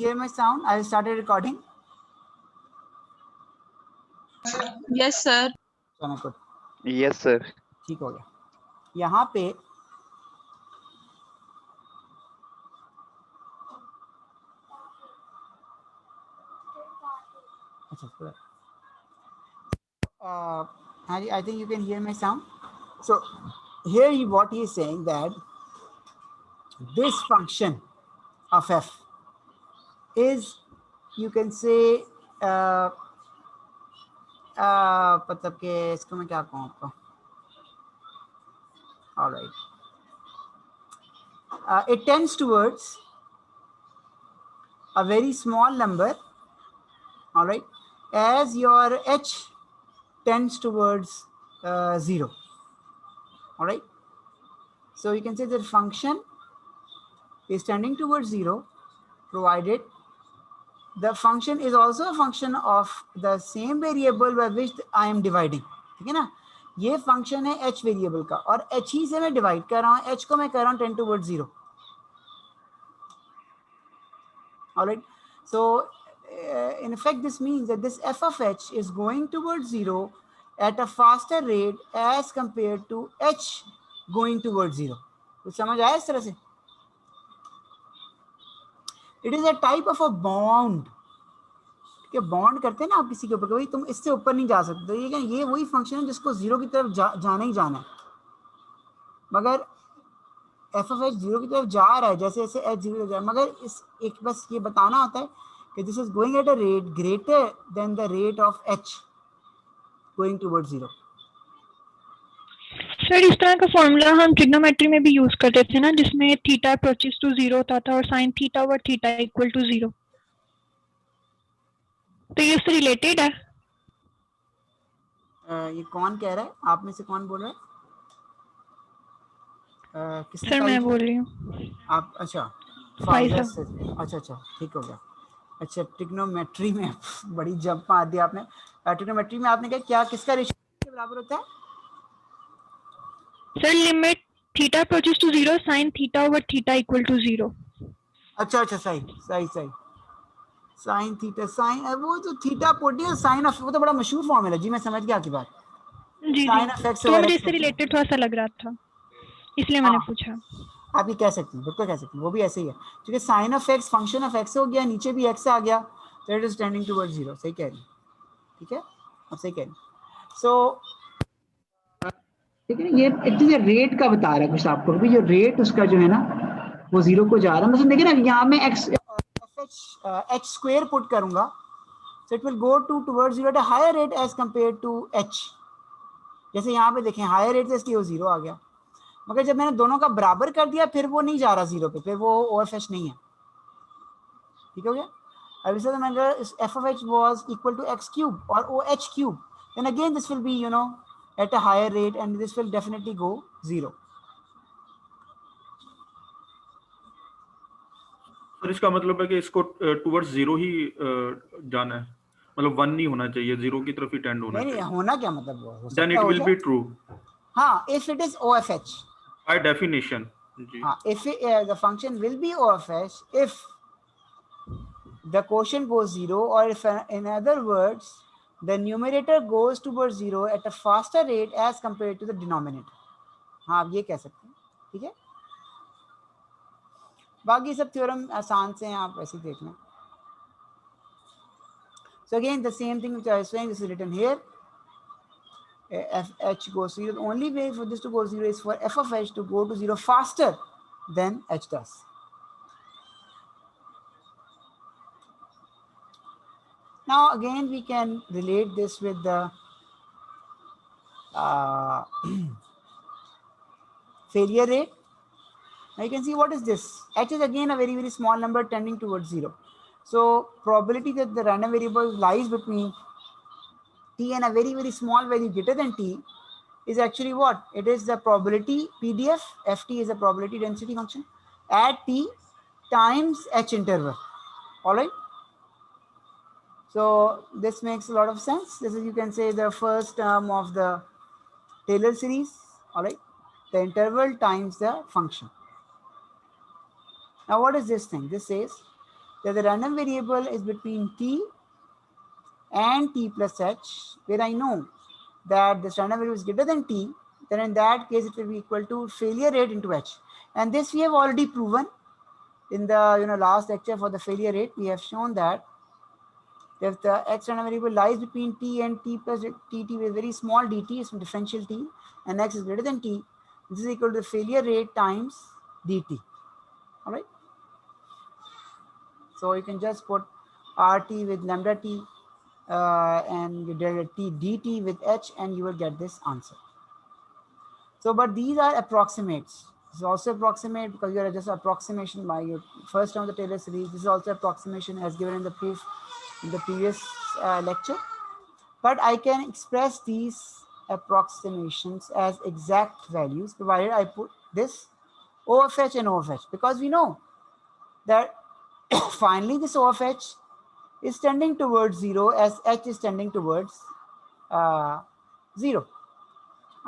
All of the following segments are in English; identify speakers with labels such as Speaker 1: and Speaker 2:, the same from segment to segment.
Speaker 1: hear my sound? I started recording.
Speaker 2: Yes, sir.
Speaker 3: Yes, sir.
Speaker 1: ठीक हो गया. यहाँ पे I think you can hear my sound. So here what he is saying that this function of f is, you can say, मतलब कि इसको मैं क्या कहूँ आपको. All right. It tends towards a very small number. All right, as your h tends towards 0. All right, so you can say that function is tending towards 0 provided the function is also a function of the same variable by which I am dividing. ठीक है ना, ये function है h variable का और h ही से मैं divide कर रहा हूँ, h को मैं कर रहा हूँ 10 towards 0. All right, so in effect this means that this f of h is going towards 0 at a faster rate as compared to h going towards 0. कुछ समझ आया इस तरह से? It is a type of a bond. कि bond करते हैं ना आप किसी के ऊपर, भाई तुम इससे ऊपर नहीं जा सकते, तो ये वही फंक्शन है जिसको 0 की तरफ जाना ही जाना है. मगर एफ ऑफ एच 0 की तरफ जा रहा है, जैसे जैसे एच 0 जा रहा है, मगर इस एक बस ये बताना होता है कि this is going at a rate greater than the rate of H going towards 0.
Speaker 2: Sir इस तरह का फॉर्मूला हम ट्रिग्नोमेट्री में भी यूज करते थे ना, जिसमें थीटा अप्रोचेस टू 0 होता था और sine theta over theta equal to 0. तो ये उससे रिलेटेड है.
Speaker 1: ये कौन कह रहा है, आप में से कौन बोल रहा है? किसने?
Speaker 2: सर मैं बोल रही हूँ.
Speaker 1: आप? अच्छा फाइजा से. अच्छा ठीक हो गया. अच्छा ट्रिग्नोमेट्री में बड़ी जंप मार दी आपने. ट्रिग्नोमेट्री में आपने क्या किसका रेशियो के बराबर होता है?
Speaker 2: Sir limit theta approaches to 0 sine theta over theta equal to 0.
Speaker 1: अच्छा सही. साइन थीटा साइन, वो जो थीटा पोटी है साइन ऑफ, वो तो बड़ा मशहूर फॉर्मूला जी, मैं समझ गया आपकी बात.
Speaker 2: जी
Speaker 1: साइन ऑफ एक्स
Speaker 2: तो मुझे इससे रिलेटेड थोड़ा सा लग रहा था, इसलिए मैंने पूछा.
Speaker 1: आप ये कह सकती हैं, बिल्कुल कह सकती हैं, वो भी ऐसे ही है क्योंकि sine of X function of X हो गया, नीचे भी एक्स आ गया, तो इट इज टेंडिंग टुवर्ड्स 0. सही कह रही हैं, ठीक है, आप सही कह रही हैं. सो ठीक है, ये एक्चुअली रेट का बता रहा है कुछ आपको भी, जो रेट उसका जो है ना वो 0 को जा रहा है. मतलब देखिए ना, यहाँ में एक्स एच स्क्वायर पुट करूंगा, so it will go towards 0 at a higher rate as compared to h. जैसे यहाँ पे देखें हायर रेट से इसलिए वो 0 आ गया, मगर जब मैंने दोनों का बराबर कर दिया फिर वो नहीं जा रहा 0 पे, फिर वो ओ एफ एच नहीं है. ठीक हो गया. अब इसे अगर F of H was equal to X cube और O H cube, then again this will be you know at a higher rate and this will definitely go 0.
Speaker 4: Sir इसका मतलब है कि इसको टुवर्ड्स 0 ही जाना है, मतलब 1 नहीं होना चाहिए, 0 की तरफ ही टेंड होना चाहिए.
Speaker 1: नहीं होना क्या मतलब वो हो सकता है,
Speaker 4: then it will be true.
Speaker 1: हाँ, if it is O F H
Speaker 4: by definition G.
Speaker 1: हाँ, if the function will be O of h if the quotient goes 0, or if in other words the numerator goes towards 0 at a faster rate as compared to the denominator. हाँ, आप ये कह सकते हैं. ठीक है, बाकी सब थ्योरम आसान से हैं, आप वैसे ही देख लें. So again the same thing which I was saying, this is written here. F h goes to 0. The only way for this to go 0 is for f of h to go to 0 faster than h does. Now again we can relate this with the failure rate. Now you can see what is this. H is again a very very small number tending towards 0. So probability that the random variable lies between t and a very very small value greater than t is actually what? It is the probability PDF. Ft is a probability density function at t times h interval. All right. So this makes a lot of sense. This is, you can say, the first term of the Taylor series. All right, the interval times the function. Now what is this thing? This says that the random variable is between t and t plus h, where I know that this random variable is greater than t, then in that case it will be equal to failure rate into h. And this we have already proven in the last lecture. For the failure rate, we have shown that if the x random variable lies between t and t plus tt with very small dt, is differential t, and x is greater than t, this is equal to the failure rate times dt. All right. So you can just put rt with lambda t and t dt with h, and you will get this answer. So, but these are approximates. This is also approximate because you are just approximation by your first term of the Taylor series. This is also approximation as given in the proof in the previous lecture. But I can express these approximations as exact values provided I put this O of h and O of h, because we know that finally this O of h is tending towards 0 as h is tending towards 0.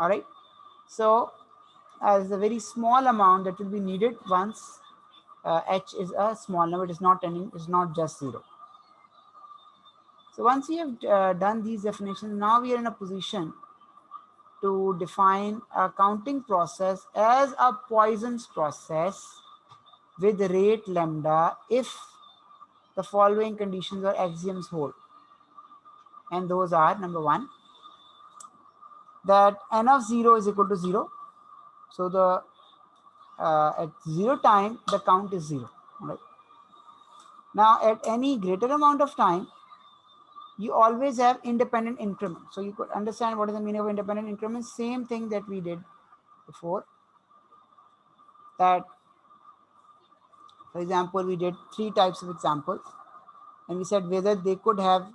Speaker 1: All right. So as a very small amount that will be needed once h is a small number, it is not tending, is not just 0. So once we have done these definitions, now we are in a position to define a counting process as a Poisson's process with rate lambda if the following conditions or axioms hold. And those are, number one, that n of 0 is equal to 0. So the at 0 time, the count is 0. Right? Now, at any greater amount of time, you always have independent increments. So you could understand what is the meaning of independent increments. Same thing that we did before. That, for example, we did 3 types of examples, and we said whether they could have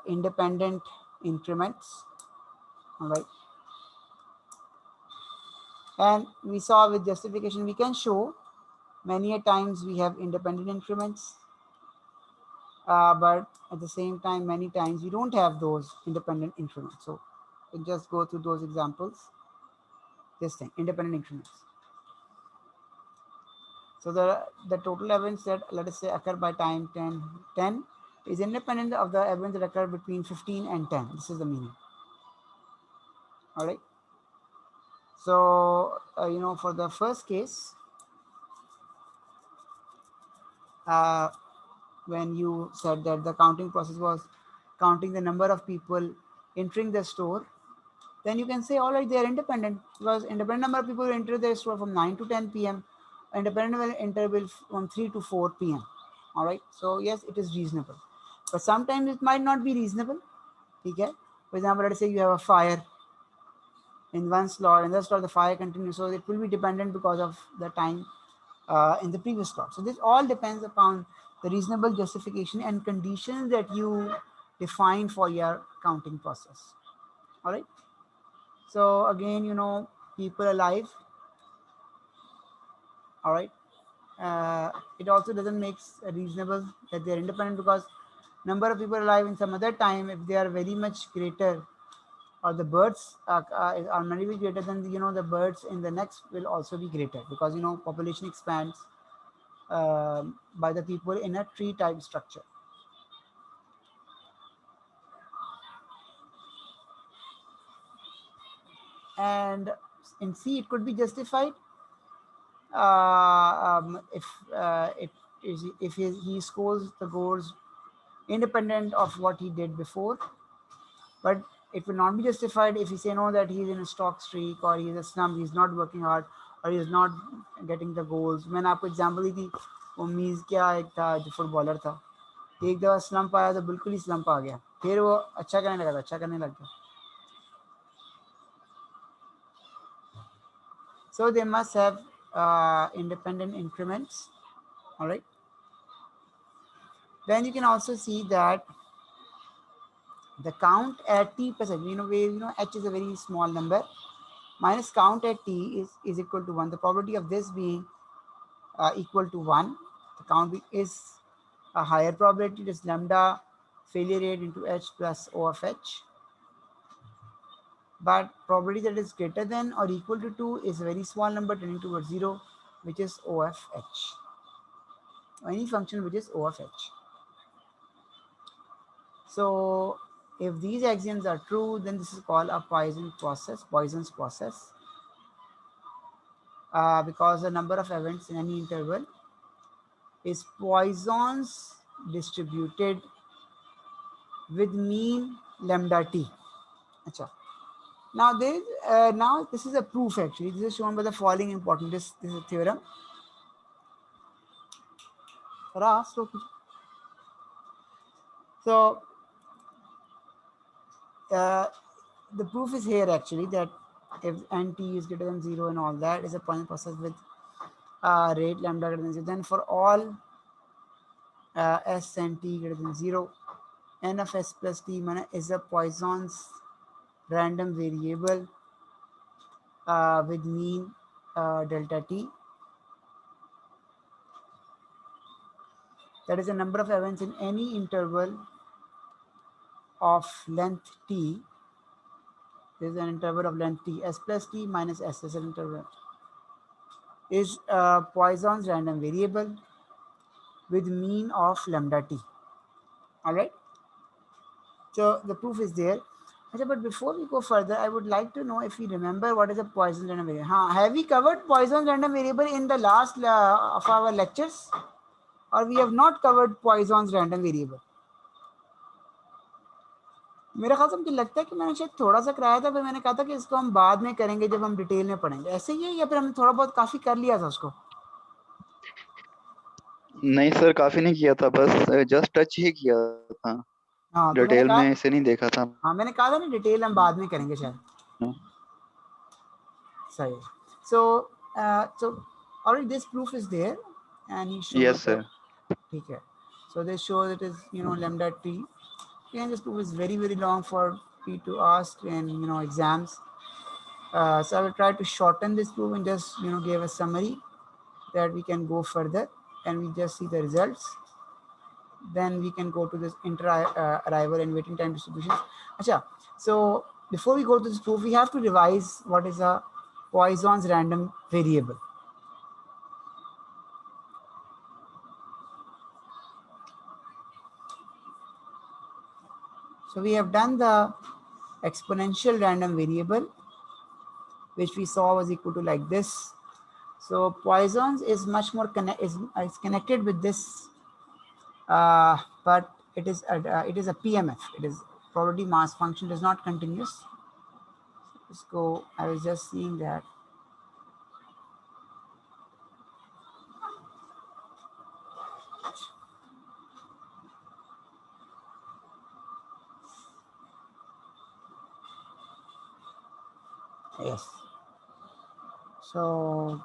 Speaker 1: independent increments. All right. And we saw with justification, we can show many a times we have independent increments, but at the same time, many times we don't have those independent increments. So we'll just go through those examples. This thing, independent increments. So the total events that, let us say, occur by time 10 is independent of the events that occur between 15 and 10. This is the meaning. All right. So, for the first case, when you said that the counting process was counting the number of people entering the store, then you can say, all right, they are independent, because independent number of people enter the store from 9 to 10 p.m. Independent will enter from 3 to 4 p.m. All right. So yes, it is reasonable, but sometimes it might not be reasonable. Okay. For example, let's say you have a fire in one slot, in the slot the fire continues, so it will be dependent because of the time in the previous slot. So this all depends upon the reasonable justification and conditions that you define for your counting process. All right. So again, people alive. All right. It also doesn't make reasonable that they're independent, because number of people alive in some other time, if they are very much greater, or the birds are very greater, than the birds in the next will also be greater, because population expands by the people in a tree type structure. And in C, it could be justified if he scores the goals independent of what he did before, but it will not be justified if he say no, that he's in a stock streak, or he's a slump, he's not working hard, or he's not getting the goals. मैंने आपको example दी थी, वो मीज क्या एक था जो footballer था, एक दफा स्लम्प आया तो बिल्कुल ही स्लम्प आ गया, फिर वो अच्छा करने लगा. So they must have independent increments. All right. Then you can also see that the count at t percent, where h is a very small number, minus count at t is equal to 1. The probability of this being equal to 1, the count is a higher probability. It is lambda failure rate into h plus O of h. But probability that is greater than or equal to 2 is a very small number tending towards 0, which is O of h. any function which is O of h. So if these axioms are true, then this is called a Poisson's process, because the number of events in any interval is Poisson's distributed with mean lambda t. Achha. Now this is a proof actually. This is shown by the following important. This is a theorem. So the proof is here actually, that if nt is greater than 0 and all that is a Poisson process with rate lambda greater than 0, then for all s and t greater than 0, n of s plus t is a Poisson's random variable with mean delta t. That is the number of events in any interval of length t. This is an interval of length t. S plus t minus s is an interval. Is Poisson's random variable with mean of lambda t. All right. So the proof is there. But before we go further, I would like to know if we remember what is a Poisson's random variable. Have we covered Poisson's random variable in the last of our lectures, or we have not covered Poisson's random variable? मेरा ख्याल से मुझे लगता है कि मैंने शायद थोड़ा सा कराया था, फिर मैंने कहा था कि इसको हम बाद में करेंगे जब हम डिटेल में पढ़ेंगे. ऐसे ही है या फिर हमने थोड़ा बहुत काफी कर लिया था उसको?
Speaker 3: नहीं सर, काफी नहीं किया था, बस जस्ट टच ही किया था.
Speaker 1: हाँ, तो
Speaker 3: डिटेल में इसे नहीं देखा था.
Speaker 1: हाँ, मैंने कहा था ना डिटेल हम बाद में करेंगे शायद. सही. So already this proof is there and he shows.
Speaker 3: Yes sir.
Speaker 1: ठीक है. So they show that is lambda t. And this proof is very long for you to ask in exams. So I will try to shorten this proof and just give a summary that we can go further and we just see the results. Then we can go to this inter-arrival and waiting time distributions. Achha, so before we go to this proof, we have to revise what is a Poisson's random variable. So we have done the exponential random variable, which we saw was equal to like this. So Poisson's is much more connected with this, but it is a PMF. It is probability mass function, is not continuous. Let's go. I was just seeing that. Yes. So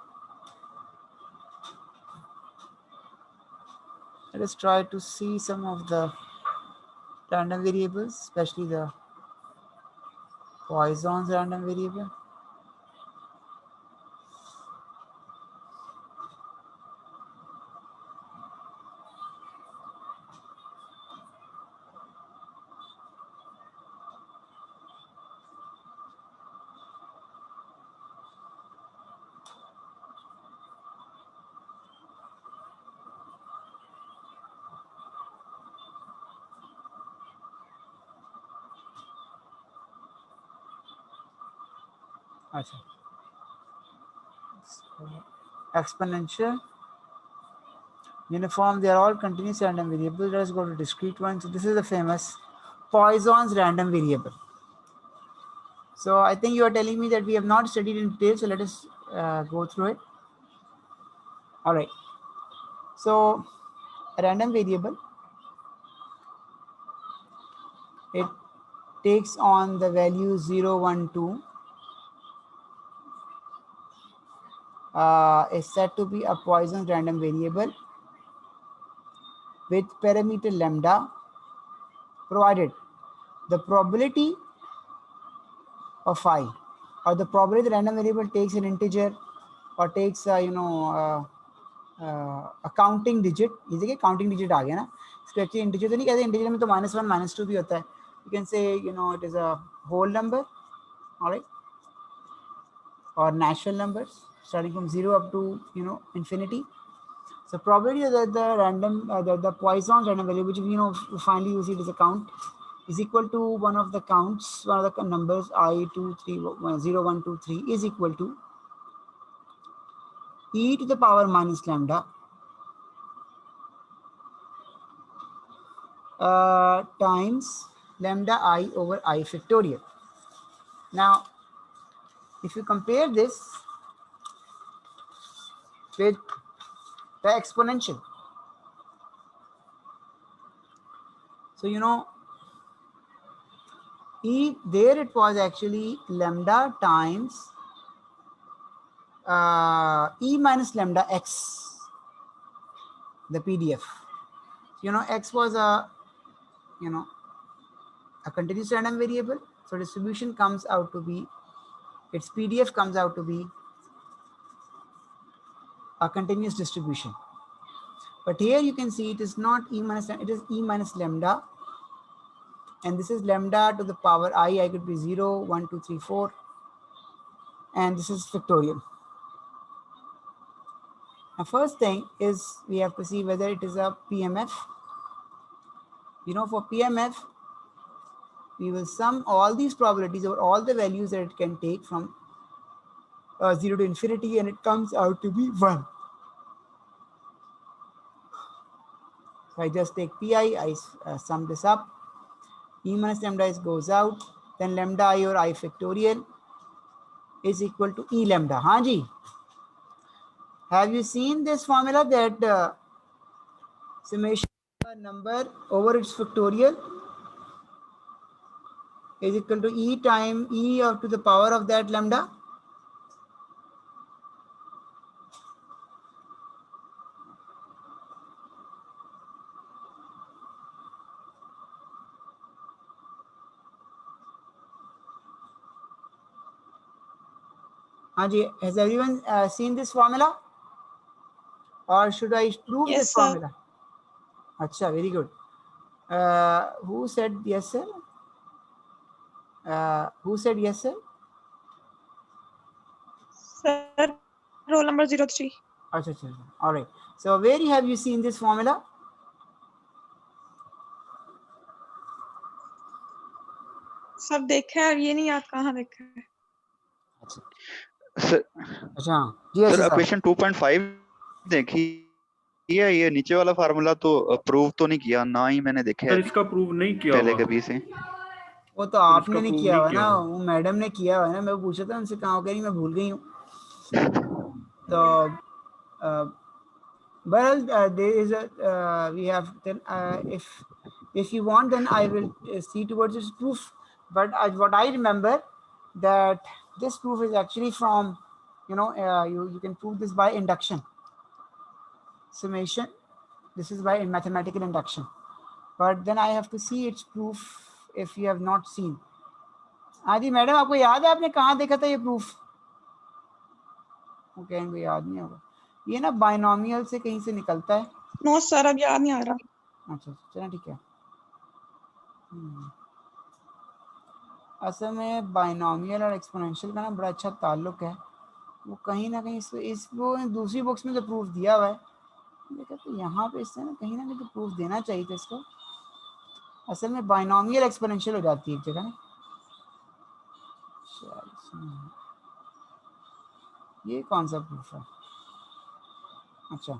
Speaker 1: let us try to see some of the random variables, especially the Poisson's random variable. Exponential, uniform, they are all continuous random variables. Let us go to discrete ones. So this is the famous Poisson's random variable. So I think you are telling me that we have not studied in detail, so let us go through it. All right. So a random variable, it takes on the value 0, 1, 2, is said to be a Poisson's random variable with parameter lambda, provided the probability of phi, or the probability the random variable takes an integer or takes a counting digit. इसी के counting digit आ गया ना. इसको actually integer तो नहीं कहते, integer में तो -1 -2 भी होता है. You can say it is a whole number, all right, or natural numbers starting from 0 up to infinity. So probability that the random the Poisson's random variable, which we know finally use it as a count, is equal to one of the counts, one of the numbers I 2 3 0 1 2 3 is equal to e to the power minus lambda times lambda I over I factorial. Now, if you compare this with the exponential, so you know, e there it was actually lambda times e minus lambda x, the PDF. You know, x was a continuous random variable, so distribution comes out to be, its PDF comes out to be a continuous distribution. But here you can see it is not e minus, it is e minus lambda, and this is lambda to the power I could be 0 1 2 3 4, and this is factorial. Now first thing is we have to see whether it is a PMF. You know, for PMF we will sum all these probabilities over all the values that it can take from 0 to infinity, and it comes out to be 1. So I just take pi, I sum this up, e minus lambda is goes out, then lambda I or I factorial is equal to e lambda. Haan ji, have you seen this formula that summation of a number over its factorial is equal to e time e to the power of that lambda? Haan ji, has everyone seen this formula, or should I prove
Speaker 5: Yes,
Speaker 1: this
Speaker 5: sir.
Speaker 1: formula? Acha, very good. Who said yes, sir? Who said yes, sir?
Speaker 5: Sir, roll number 03.
Speaker 1: Acha, acha, acha. All right. So where have you seen this formula?
Speaker 5: सब देखा है, ये नहीं याद कहाँ देखा है.
Speaker 3: Sir
Speaker 1: अच्छा हाँ जी, ऐसे
Speaker 3: सर
Speaker 1: सर
Speaker 3: क्वेश्चन 2.5 देखी है, ये नीचे वाला फार्मूला तो प्रूव तो नहीं किया, ना ही मैंने देखा
Speaker 4: सर
Speaker 3: है
Speaker 4: इसका प्रूव नहीं किया
Speaker 3: पहले
Speaker 4: हुआ,
Speaker 3: कभी से।
Speaker 1: वो तो
Speaker 4: सर
Speaker 1: आपने
Speaker 4: इसका
Speaker 1: नहीं
Speaker 4: प्रूव
Speaker 1: किया
Speaker 4: नहीं
Speaker 1: हुआ
Speaker 4: किया
Speaker 1: ना,
Speaker 4: हुआ।
Speaker 1: वो मैडम ने किया हुआ है ना, मैं पूछा था उनसे कहाँ हो, कह रही मैं भूल गई हूँ। तो बहरहाल there is a we have then if you want then I will see towards this proof, but what I remember that this proof is actually from you can prove this by induction summation. This is by mathematical induction, but then I have to see its proof if you have not seen. हाँ जी madam, आपको याद है आपने कहाँ देखा था ये proof? वो कहेंगे याद नहीं होगा, ये ना बाइनोमियल से कहीं से निकलता है।
Speaker 5: नो सर, अब याद नहीं आ रहा.
Speaker 1: अच्छा चलो ठीक है। असल में बाइनोमियल और एक्सपोनेंशियल का ना बड़ा अच्छा ताल्लुक है, वो कहीं ना कहीं इस वो दूसरी बुक्स में तो प्रूफ दिया हुआ है, देखा तो यहाँ पे इससे ना कहीं तो प्रूफ देना चाहिए था इसको। असल में बाइनोमियल एक्सपोनेंशियल हो जाती है एक जगह ना। ये कौन सा प्रूफ है? अच्छा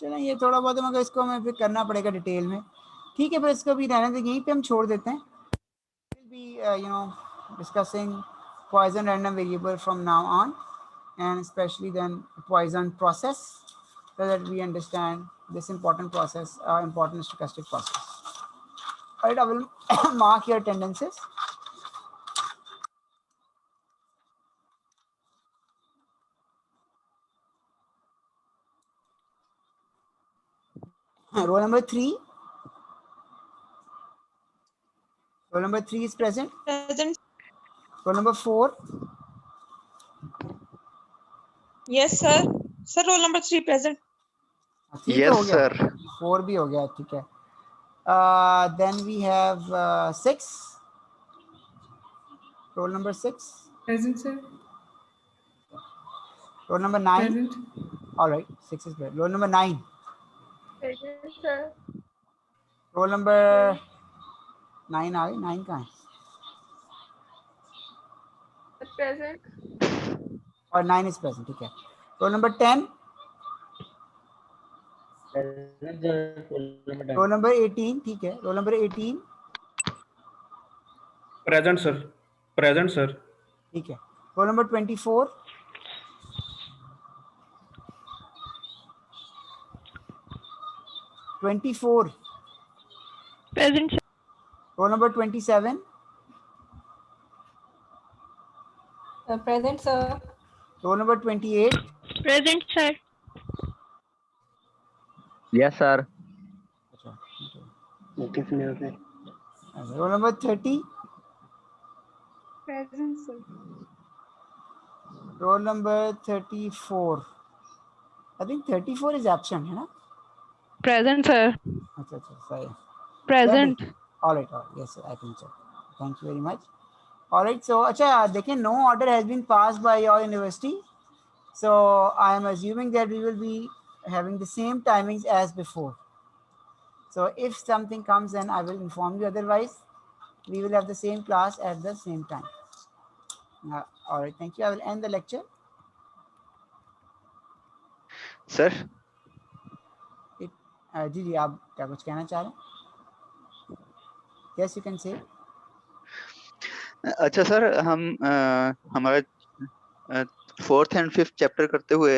Speaker 1: चलो ये थोड़ा बहुत मगर इसको हमें फिर करना पड़ेगा डिटेल में, ठीक है, पर इसको भी रहने दें, यहीं पे हम छोड़ देते हैं। We'll be discussing Poisson random variable from now on, and especially then Poisson process, so that we understand this important process, important stochastic process. All right, I will mark your attendances. Roll number 3. Roll number 3 is present.
Speaker 5: Present.
Speaker 1: Roll number 4,
Speaker 5: yes sir. Sir roll number 3 present.
Speaker 1: 3 तो
Speaker 3: Yes,
Speaker 1: हो गया,
Speaker 3: sir.
Speaker 1: 4 भी हो गया, ठीक है। Then we have 6, roll number 6,
Speaker 6: Present, sir.
Speaker 1: Roll number 9,
Speaker 6: Present.
Speaker 1: Alright 6 is present. Roll number 9,
Speaker 7: Present, sir.
Speaker 1: Roll number 9 आ गई, 9 कहाँ है?
Speaker 7: Present.
Speaker 1: और 9 इज प्रेजेंट, ठीक है। रोल नंबर 10, रोल नंबर 18, ठीक है। Roll number 18,
Speaker 4: present sir, present sir.
Speaker 1: ठीक है। Roll number 24,
Speaker 2: Present, sir.
Speaker 1: Roll number 27,
Speaker 7: Present, sir.
Speaker 1: Roll number 28,
Speaker 2: Present, sir.
Speaker 3: Yes, sir.
Speaker 1: Roll number 30,
Speaker 5: present sir.
Speaker 1: Roll number 34, I think 34 is absent, है ना?
Speaker 2: Present, sir.
Speaker 1: अच्छा अच्छा, सही।
Speaker 2: Present.
Speaker 1: Alright, yes I think so, thank you very much. Alright, so अच्छा देखिए, no order has been passed by your university, so I am assuming that we will be having the same timings as before. So if something comes, then I will inform you, otherwise we will have the same class at the same time. All right, thank you. I will end the lecture.
Speaker 3: Sir.
Speaker 1: जी जी, आप क्या कुछ कहना चाह रहे हैं? Yes, you can say.
Speaker 3: अच्छा sir, हम हमारा 4th and 5th चैप्टर करते हुए